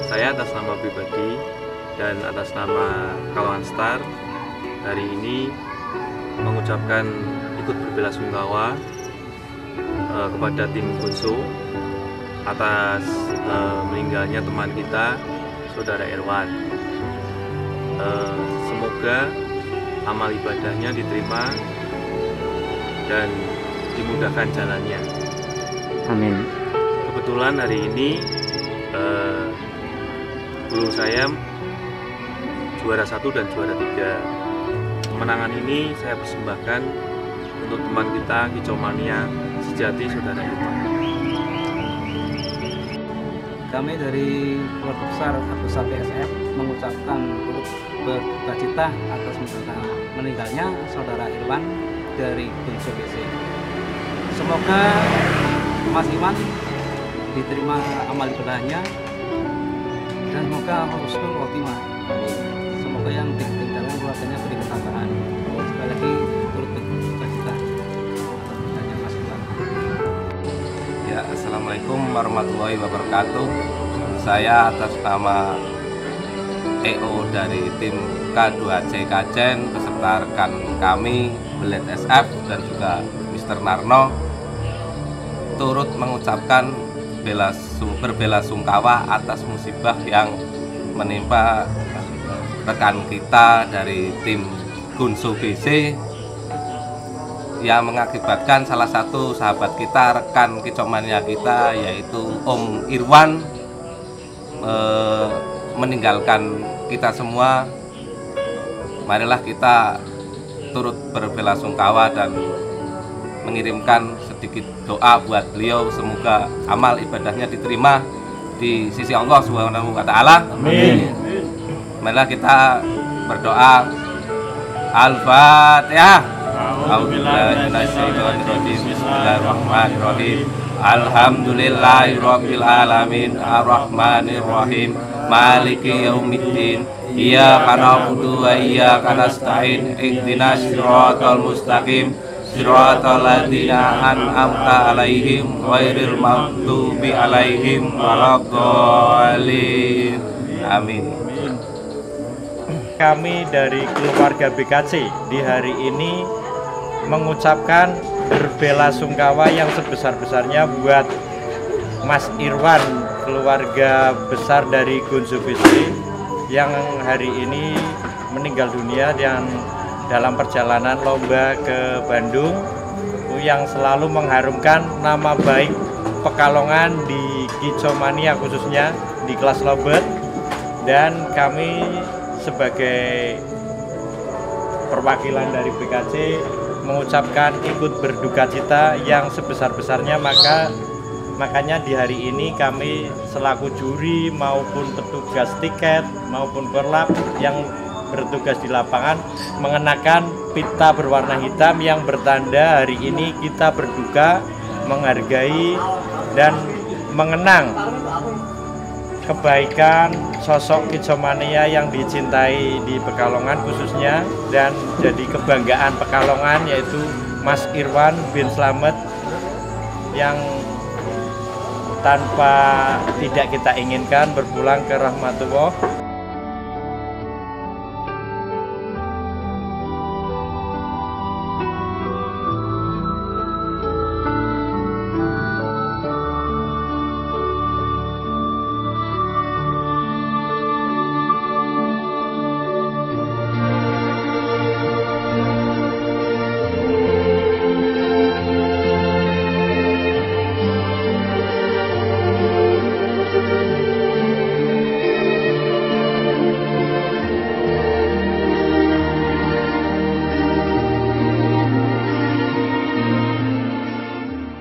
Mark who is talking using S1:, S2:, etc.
S1: Saya atas nama pribadi dan atas nama kawan Star hari ini mengucapkan ikut berbelasungkawa kepada tim Gunso atas meninggalnya teman kita, Saudara Irwan. Semoga amal ibadahnya diterima dan dimudahkan jalannya.
S2: Amin.
S1: Kebetulan hari ini guru saya juara 1 dan juara 3. Kemenangan ini saya persembahkan untuk teman kita Kicomania sejati, Saudara Irwan.
S3: Kami dari keluarga besar Agus SF mengucapkan turut berbukacita atas meninggalnya Saudara Irwan dari Gunso BC. Semoga Mas Iwan diterima amal ibadahnya dan semoga husnul khotimah. Semoga yang ditinggalkan keluarganya beri ketabahan. Sekali lagi turut berbukacita atas meninggalnya Mas Iwan.
S4: Ya, Assalamualaikum warahmatullahi wabarakatuh. Saya atas nama EO dari tim K2C Kajen beserta rekan kami Belet SF dan juga Mr. Narno turut mengucapkan berbelasungkawa atas musibah yang menimpa rekan kita dari tim Gunso BC yang mengakibatkan salah satu sahabat kita, rekan Kicomania kita, yaitu Om Irwan meninggalkan kita semua. Marilah kita turut berbelasungkawa dan mengirimkan sedikit doa buat beliau, semoga amal ibadahnya diterima di sisi Allah Subhanahu wa Ta'ala.
S2: Amin.
S4: Marilah kita berdoa. Al-Fatihah. Bismillahirrahmanirrahim. Alhamdulillahirabbil alamin arrahmanirrahim maliki yaumiddin iyyaka na'budu wa iyyaka nasta'in ihdinas siratal mustaqim siratal ladzina an'amta 'alaihim ghairil maghdubi 'alaihim waladdallin. Amin.
S5: Kami dari keluarga BKC di hari ini mengucapkan berbelasungkawa yang sebesar-besarnya buat Mas Irwan, keluarga besar dari Gunso BC yang hari ini meninggal dunia dan dalam perjalanan lomba ke Bandung yang selalu mengharumkan nama baik Pekalongan di Kicomania khususnya di kelas lobet. Dan kami sebagai perwakilan dari BKC mengucapkan ikut berduka cita yang sebesar-besarnya. Makanya di hari ini kami selaku juri maupun petugas tiket maupun korlap yang bertugas di lapangan mengenakan pita berwarna hitam yang bertanda hari ini kita berduka, menghargai dan mengenang kebaikan sosok Kicomania yang dicintai di Pekalongan khususnya, dan jadi kebanggaan Pekalongan yaitu Mas Irwan bin Slamet yang tanpa tidak kita inginkan berpulang ke rahmatullah.